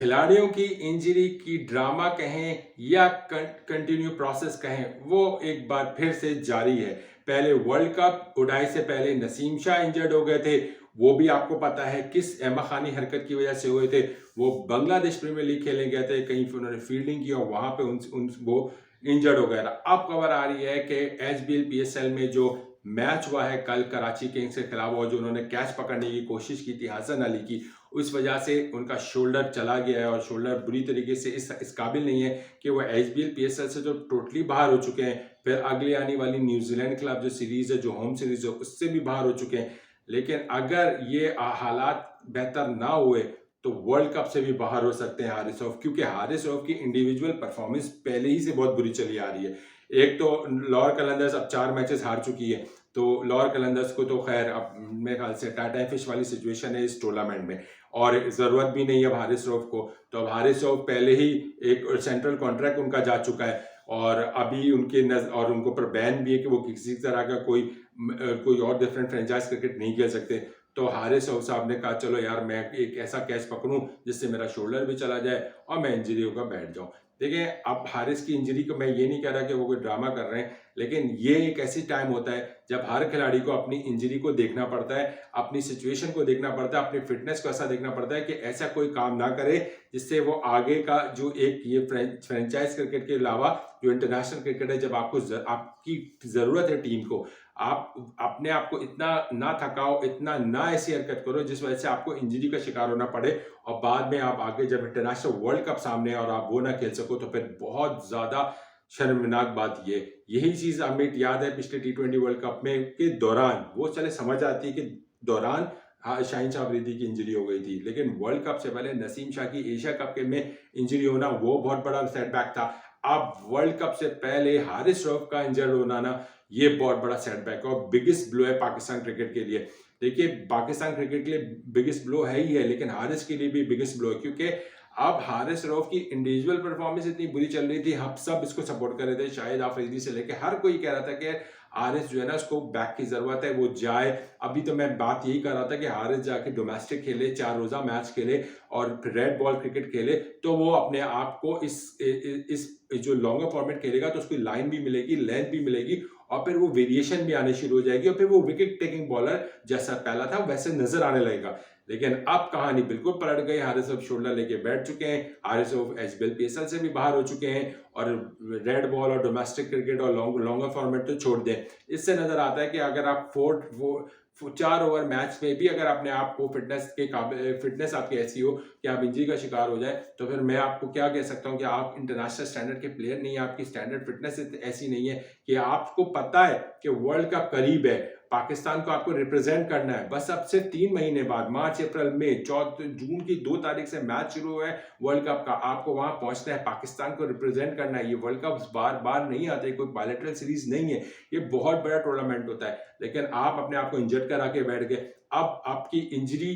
खिलाड़ियों की इंजरी की ड्रामा कहें या कंटिन्यू प्रोसेस कहें, वो एक बार फिर से जारी है। पहले वर्ल्ड कप उड़ाई से पहले नसीम शाह इंजर्ड हो गए थे। वो भी आपको पता है किस अहमखानी हरकत की वजह से हुए थे। वो बांग्लादेश प्रीमियर लीग खेलने गए थे, कहीं फिर उन्होंने फील्डिंग की और वहां पे वो इंजर्ड हो गया था। अब खबर आ रही है कि एचबीएल पीएसएल में जो मैच हुआ है कल कराची किंग्स के खिलाफ, और जो उन्होंने कैच पकड़ने की कोशिश की थी हसन अली की, उस वजह से उनका शोल्डर चला गया है और शोल्डर बुरी तरीके से इस काबिल नहीं है कि वो एचबीएल पीएसएल से तो टोटली बाहर हो चुके हैं। फिर अगली आने वाली न्यूजीलैंड के खिलाफ जो सीरीज है, जो होम सीरीज है, उससे भी बाहर हो चुके हैं। लेकिन अगर ये हालात बेहतर ना हुए तो वर्ल्ड कप से भी बाहर हो सकते हैं हारिस रऊफ, क्योंकि हारिस रऊफ की इंडिविजुअल परफॉर्मेंस पहले ही से बहुत बुरी चली आ रही है। एक तो लॉर कलंदर्स अब 4 मैचेस हार चुकी है, तो लॉर कलंदर्स को तो खैर अब मेरे ख्याल से टाटा फिश वाली सिचुएशन है इस टूर्नामेंट में, और ज़रूरत भी नहीं है अब हारिस रऊफ को। तो अब हारिस रऊफ पहले ही एक सेंट्रल कॉन्ट्रैक्ट उनका जा चुका है, और अभी और उनको पर बैन भी है कि वो किसी तरह का कोई और डिफरेंट फ्रेंचाइज क्रिकेट नहीं खेल सकते। तो हारिस रऊफ साहब ने कहा चलो यार, मैं एक ऐसा कैच पकड़ूं जिससे मेरा शोल्डर भी चला जाए और मैं इंजरी होकर बैठ जाऊं। देखिए, अब हारिस की इंजरी को मैं ये नहीं कह रहा कि वो कोई ड्रामा कर रहे हैं, लेकिन ये एक ऐसी टाइम होता है जब हर खिलाड़ी को अपनी इंजरी को देखना पड़ता है, अपनी सिचुएशन को देखना पड़ता है, अपनी फिटनेस को ऐसा देखना पड़ता है कि ऐसा कोई काम ना करे जिससे वो आगे का जो एक ये फ्रेंचाइज क्रिकेट के अलावा जो इंटरनेशनल क्रिकेट है, जब आपकी जरूरत है टीम को, आप अपने आप को इतना ना थकाओ, इतना ना ऐसी हरकत करो जिस वजह से आपको इंजरी का शिकार होना पड़े, और बाद में आप आगे जब इंटरनेशनल वर्ल्ड कप सामने है और आप वो ना खेल सको तो फिर बहुत ज्यादा शर्मनाक बात ये। यही चीज हमें याद है पिछले टी20 वर्ल्ड कप में के दौरान, वो चले समझ आती है कि दौरान हाँ शाहीन शाह अफरीदी की इंजरी हो गई थी, लेकिन वर्ल्ड कप से पहले नसीम शाह की एशिया कप के में इंजरी होना वो बहुत बड़ा सेटबैक था। अब वर्ल्ड कप से पहले हारिस रऊफ का इंजर्ड होना ना, ये बहुत बड़ा सेटबैक है और बिगेस्ट ब्लो है पाकिस्तान क्रिकेट के लिए। देखिए, पाकिस्तान क्रिकेट के लिए बिगेस्ट ब्लो है ही है, लेकिन हारिस के लिए भी बिगेस्ट ब्लो है, क्योंकि अब हारिस रऊफ की इंडिविजुअल परफॉर्मेंस इतनी बुरी चल रही थी, हम सब इसको सपोर्ट कर रहे थे, शाहिद आफरीदी से लेके हर कोई कह रहा था कि हारिस जो है ना, उसको बैक की जरूरत है, वो जाए। अभी तो मैं बात यही कर रहा था कि हारिस जाके डोमेस्टिक खेले, 4 रोजा मैच खेले और रेड बॉल क्रिकेट खेले, तो वो अपने आप को इस जो लॉन्गर फॉर्मेट खेलेगा तो उसकी लाइन भी मिलेगी, लेंथ भी मिलेगी, और फिर वो वेरिएशन भी आने शुरू हो जाएगी, और फिर वो विकेट टेकिंग बॉलर जैसा पहला था वैसे नजर आने लगेगा। लेकिन अब कहानी बिल्कुल पलट गई, हारिस रऊफ शोल्डर लेके बैठ चुके हैं, हारिस रऊफ एचबीएल पीएसएल से भी बाहर हो चुके हैं, और रेड बॉल और डोमेस्टिक क्रिकेट और लॉन्गर फॉर्मेट तो छोड़ दें। इससे नजर आता है कि अगर आप 4 ओवर मैच में भी अगर अपने आप को फिटनेस आपकी ऐसी हो कि आप इंजरी का शिकार हो जाए, तो फिर मैं आपको क्या कह सकता हूं कि आप इंटरनेशनल स्टैंडर्ड के प्लेयर नहीं है, आपकी स्टैंडर्ड फिटनेस ऐसी नहीं है कि आपको पता है कि वर्ल्ड कप करीब है, पाकिस्तान को आपको रिप्रेजेंट करना है। बस अब सिर्फ 3 महीने बाद, मार्च अप्रैल मई, 4 जून की 2 तारीख से मैच शुरू हुआ है वर्ल्ड कप का, आपको वहां पहुंचना है, पाकिस्तान को रिप्रेजेंट करना है। ये वर्ल्ड कप बार बार नहीं आते, कोई बायलैटरल सीरीज नहीं है, ये बहुत बड़ा टूर्नामेंट होता है, लेकिन आप अपने आप को इंजर्ड करा के बैठ गए। अब आपकी इंजरी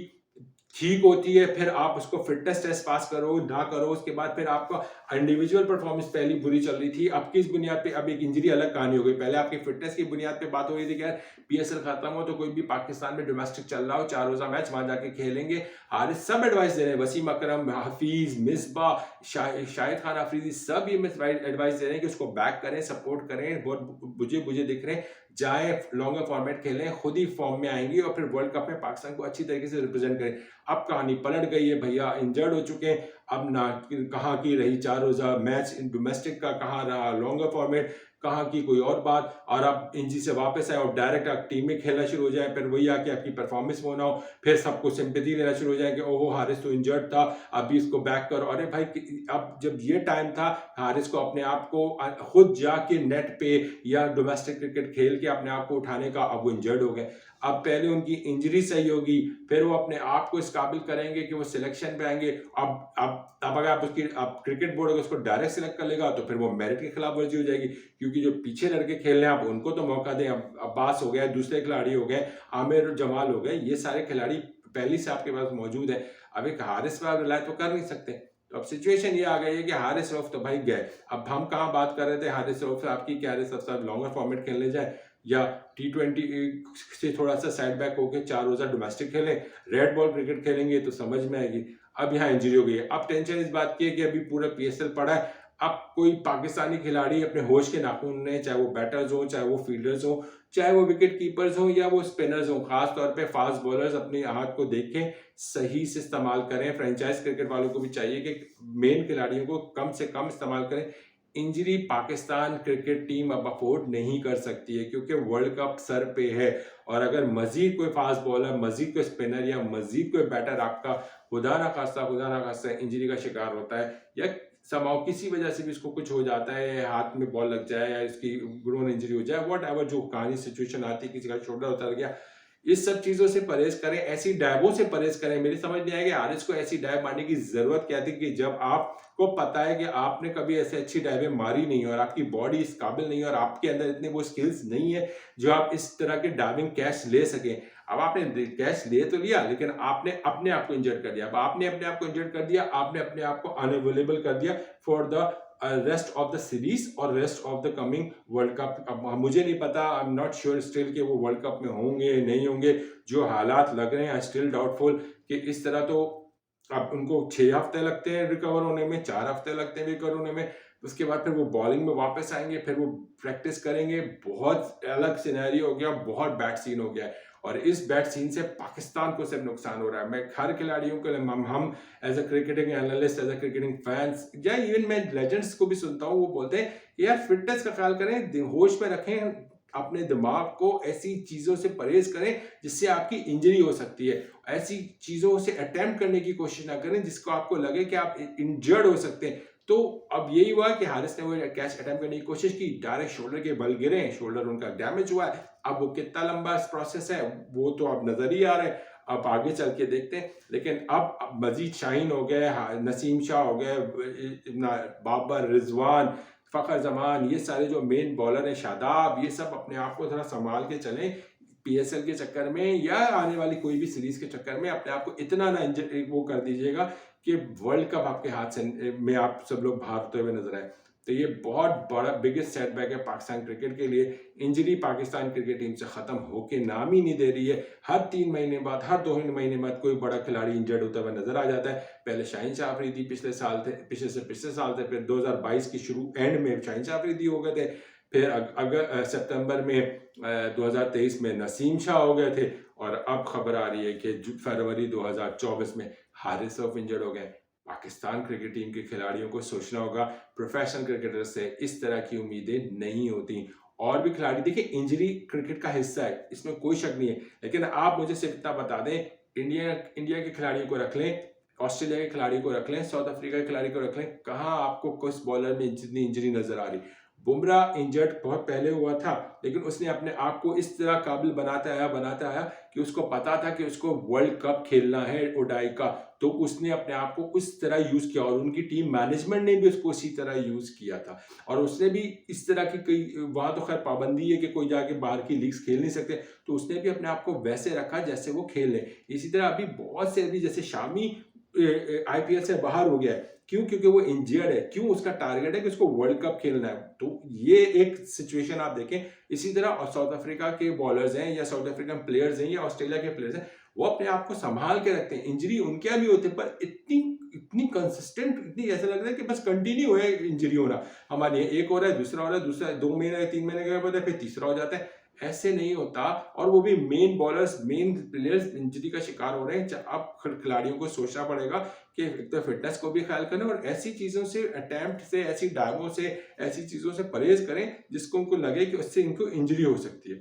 ठीक होती है, फिर आप उसको फिटनेस टेस्ट पास करो ना करो, उसके बाद फिर आपका इंडिविजुअल परफॉर्मेंस पहली बुरी चल रही थी, अब किस बुनियाद पे, अब एक इंजरी अलग कहानी हो गई। पहले आपकी फिटनेस की बुनियाद पे बात हो रही थी कि यार पीएसएल खत्म हो तो कोई भी पाकिस्तान में डोमेस्टिक चल रहा हो, 4 रोजा मैच वहां जाके खेलेंगे। हारिस सब एडवाइस दे रहे हैं, वसीम अकरम, हफीज, मिसबा, शाहिद खान अफरीदी, सब ये एडवाइस दे रहे हैं कि उसको बैक करें, सपोर्ट करें, बहुत बुझे बुझे दिख रहे हैं, जाए लॉन्गर फॉर्मेट खेलें, खुद ही फॉर्म में आएंगे और फिर वर्ल्ड कप में पाकिस्तान को अच्छी तरीके से रिप्रेजेंट करें। अब कहानी पलट गई है भैया, इंजर्ड हो चुके हैं, अब ना कहाँ की रही 4 रोजा मैच डोमेस्टिक का, कहाँ रहा लॉन्गर फॉर्मेट, कहाँ की कोई और बात, और अब इंजरी से वापस आए और डायरेक्ट आप टीम में खेलना शुरू हो जाए, फिर वही आके आपकी परफॉर्मेंस वो ना हो, फिर सबको सिंपैथी लेना शुरू हो जाए कि ओहो हारिस तो इंजर्ड था, अभी इसको बैक करो। अरे भाई, अब जब ये टाइम था हारिस को अपने आप को खुद जाके नेट पे या डोमेस्टिक क्रिकेट खेल के अपने आप को उठाने का, अब वो इंजर्ड हो गए। अब पहले उनकी इंजरी सही होगी, फिर वो अपने आप को इस काबिल करेंगे कि वो सिलेक्शन पे आएंगे। अब अगर आप क्रिकेट बोर्ड अगर उसको डायरेक्ट सिलेक्ट कर लेगा तो फिर वो मेरिट की खिलाफ वर्जी हो जाएगी, क्योंकि जो पीछे लड़के खेल रहे हैं आप उनको तो मौका दें। अब अब्बास हो गए, दूसरे खिलाड़ी हो गए, आमिर जमाल हो गए, ये सारे खिलाड़ी पहले से आपके पास मौजूद है। अब एक हारिस पर आप रिलाय तो कर नहीं सकते। तो अब सिचुएशन ये आ गई है कि हारिस रऊफ तो भाई गए। अब हम कहाँ बात कर रहे थे हारिस रऊफ से आपकी, कि हारिस रऊफ साहब लॉन्गर फॉर्मेट खेलने जाए या टी20 से थोड़ा सा साइड बैक होकर 4 रोजा डोमेस्टिक खेलें, रेड बॉल क्रिकेट खेलेंगे तो समझ में आएगी। अब यहाँ इंजरी हो गई है। अब टेंशन इस बात की है कि अभी पूरा पीएसएल पड़ा है, अब कोई पाकिस्तानी खिलाड़ी अपने होश के नाखून ने, चाहे वो बैटर्स हो, चाहे वो फील्डर्स हो, चाहे वो विकेट कीपर्स हो या वो स्पिनर्स हो, खास तौर पे फास्ट बॉलर्स अपने हाथ को देखें, सही से इस्तेमाल करें। फ्रेंचाइज क्रिकेट वालों को भी चाहिए कि मेन खिलाड़ियों को कम से कम इस्तेमाल करें। इंजरी पाकिस्तान क्रिकेट टीम अब अफोर्ड नहीं कर सकती है, क्योंकि वर्ल्ड कप सर पे है। और अगर मजीद कोई फास्ट बॉलर, मजीद कोई स्पिनर या मजीद कोई बैटर आपका खुदा ना खास्ता इंजरी का शिकार होता है, या समाव किसी वजह से भी इसको कुछ हो जाता है, हाथ में बॉल लग जाए या इसकी ग्रोन इंजरी हो जाए, वट एवर जो कहानी सिचुएशन आती है, किसी का शोल्डर उतर गया, इस सब चीजों से परहेज करें, ऐसी डायबों से परहेज करें। मेरी समझ नहीं आएगी हारिस को ऐसी डायब मारने की जरूरत क्या थी, कि जब आपको पता है कि आपने कभी ऐसे अच्छी डायबें मारी नहीं और आपकी बॉडी इस काबिल नहीं है और आपके अंदर इतने वो स्किल्स नहीं है जो आप इस तरह के डाइविंग कैच ले सकें। अब आपने कैच ले तो लिया, लेकिन आपने अपने आप को इंजर्ड कर दिया। अब आपने अपने आप को इंजर्ड कर दिया, आपने अपने आप को अनअवेलेबल कर दिया for the rest of the series और rest of the coming world cup. अब मुझे नहीं पता, I am not sure still कि वो वर्ल्ड कप में होंगे नहीं होंगे। जो हालात लग रहे हैं, आई स्टिल डाउटफुल कि इस तरह तो अब उनको 6 हफ्ते लगते हैं रिकवर होने में, 4 हफ्ते लगते हैं रिकवर होने में। उसके बाद फिर वो बॉलिंग में वापस आएंगे, फिर वो प्रैक्टिस करेंगे। बहुत अलग सिनेरियो हो गया, बहुत बैड सीन हो गया है। और इस बैड सीन से पाकिस्तान को सिर्फ नुकसान हो रहा है। मैं हर खिलाड़ियों के लिए, हम as a cricketing analyst, as a cricketing fans, या इवन मैं लेजेंड्स को भी सुनता हूँ, वो बोलते हैं यार फिटनेस का ख्याल करें, होश में रखें अपने दिमाग को, ऐसी चीजों से परहेज करें जिससे आपकी इंजरी हो सकती है। ऐसी चीजों से अटेम्प्ट करने की कोशिश ना करें जिसको आपको लगे कि आप इंजर्ड हो सकते हैं। तो अब यही हुआ कि हारिस ने वो कैच अटेम्प्ट करने की कोशिश की, डायरेक्ट शोल्डर के बल गिरे, शोल्डर उनका डैमेज हुआ है। अब वो कितना लंबा प्रोसेस है वो तो अब नजर ही आ रहा है, अब आगे चल के देखते हैं। लेकिन अब मजीद शाहीन हो गए, नसीम शाह हो गए, बाबर, रिजवान, फखर जमान, ये सारे जो मेन बॉलर हैं, शादाब, ये सब अपने आप को थोड़ा संभाल के चलें। पीएसएल के चक्कर में या आने वाली कोई भी सीरीज के चक्कर में अपने आप को इतना ना वो कर दीजिएगा कि वर्ल्ड कप आपके हाथ से में आप सब लोग बाहर होते हुए नजर आए। तो ये बहुत बड़ा बिगेस्ट सेटबैक है पाकिस्तान क्रिकेट के लिए। इंजरी पाकिस्तान क्रिकेट टीम से खत्म होके नाम ही नहीं दे रही है। हर 3 महीने बाद, हर 2 महीने बाद कोई बड़ा खिलाड़ी इंजर्ड होता हुआ नजर आ जाता है। पहले शाहीन शाह अफरीदी पिछले साल थे, पिछले साल थे, फिर 2022 की शुरू एंड में शाहीन शाह अफरीदी हो गए थे, फिर अगर सितंबर में 2023 में नसीम शाह हो गए थे, और अब खबर आ रही है कि फरवरी 2024 में हारिस रऊफ इंजर्ड हो गए। पाकिस्तान क्रिकेट टीम के खिलाड़ियों को सोचना होगा, प्रोफेशनल क्रिकेटर से इस तरह की उम्मीदें नहीं होती। और भी खिलाड़ी, देखिए इंजरी क्रिकेट का हिस्सा है, इसमें कोई शक नहीं है, लेकिन आप मुझे सिर्फ इतना बता दें, इंडिया के खिलाड़ियों को रख लें, ऑस्ट्रेलिया के खिलाड़ी को रख लें, साउथ अफ्रीका के खिलाड़ी को रख लें, कहाँ आपको किस बॉलर में जितनी इंजरी नजर आ रही। बुमराह इंजर्ड बहुत पहले हुआ था, लेकिन उसने अपने आप को इस तरह काबिल बनाता आया कि उसको पता था कि उसको वर्ल्ड कप खेलना है ओडाई का, तो उसने अपने आप को उस तरह यूज किया और उनकी टीम मैनेजमेंट ने भी उसको उसी तरह यूज किया था। और उसने भी इस तरह की कई, वहां तो खैर पाबंदी है कि कोई जाके बाहर की लीग्स खेल नहीं सकते, तो उसने भी अपने आप को वैसे रखा जैसे वो खेल ले। इसी तरह अभी बहुत से, अभी जैसे शामी आईपीएल से बाहर हो गया है, क्यों? क्योंकि वो इंजर्ड है। क्यों? उसका टारगेट है कि उसको वर्ल्ड कप खेलना है। तो ये एक सिचुएशन आप देखें। इसी तरह साउथ अफ्रीका के बॉलर्स हैं या साउथ अफ्रीकन प्लेयर्स हैं या ऑस्ट्रेलिया के प्लेयर्स हैं, वो अपने आप को संभाल के रखते हैं। इंजरी उनके यहाँ भी होती है, पर इतनी कंसिस्टेंट, इतनी ऐसा लग रहा है कि बस कंटिन्यू है इंजरी होना। हमारे एक हो रहा है, दूसरा हो रहा है, दूसरा 2 महीने 3 महीने के बाद फिर तीसरा हो जाता है। ऐसे नहीं होता, और वो भी main bowlers, main players injury का शिकार हो रहे हैं। अब खिलाड़ियों को सोचना पड़ेगा कि एक तो फिटनेस को भी ख्याल करें और ऐसी चीजों से, अटेम्प्ट से, ऐसी डायबों से, ऐसी चीजों से परहेज करें जिसको उनको लगे कि उससे इनको इंजरी हो सकती है।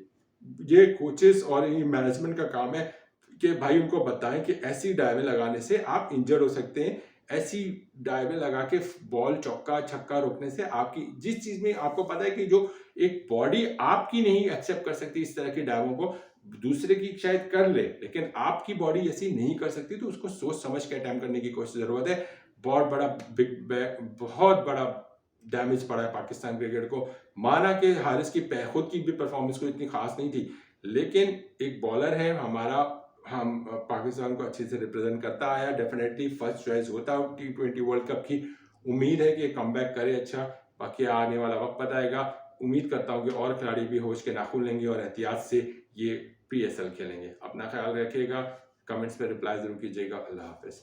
ये कोचेस और ये मैनेजमेंट का काम है कि भाई उनको बताएं कि ऐसी डायवें लगाने से आप इंजर्ड हो सकते हैं। ऐसी डायवें लगा के बॉल चौका छक्का रोकने से आपकी, जिस चीज में आपको पता है कि जो एक बॉडी आपकी नहीं एक्सेप्ट कर सकती इस तरह की डायवों को, दूसरे की शायद कर ले, लेकिन आपकी बॉडी ऐसी नहीं कर सकती, तो उसको सोच समझ के अटेम्प्ट करने की कोशिश जरूरत है। बहुत बड़ा डैमेज पड़ा है पाकिस्तान क्रिकेट को। माना कि हारिस की खुद की भी परफॉर्मेंस को इतनी खास नहीं थी, लेकिन एक बॉलर है हमारा, हम पाकिस्तान को अच्छे से रिप्रेजेंट करता आया, डेफिनेटली फर्स्ट चॉइस होता है T20 वर्ल्ड कप की। उम्मीद है कि कमबैक करे अच्छा, बाकी आने वाला वक्त बताएगा। उम्मीद करता हूँ कि और खिलाड़ी भी होश के नाखून लेंगे और एहतियात से ये पीएसएल खेलेंगे। अपना ख्याल रखिएगा, कमेंट्स में रिप्लाई जरूर कीजिएगा। अल्लाह हाफिज।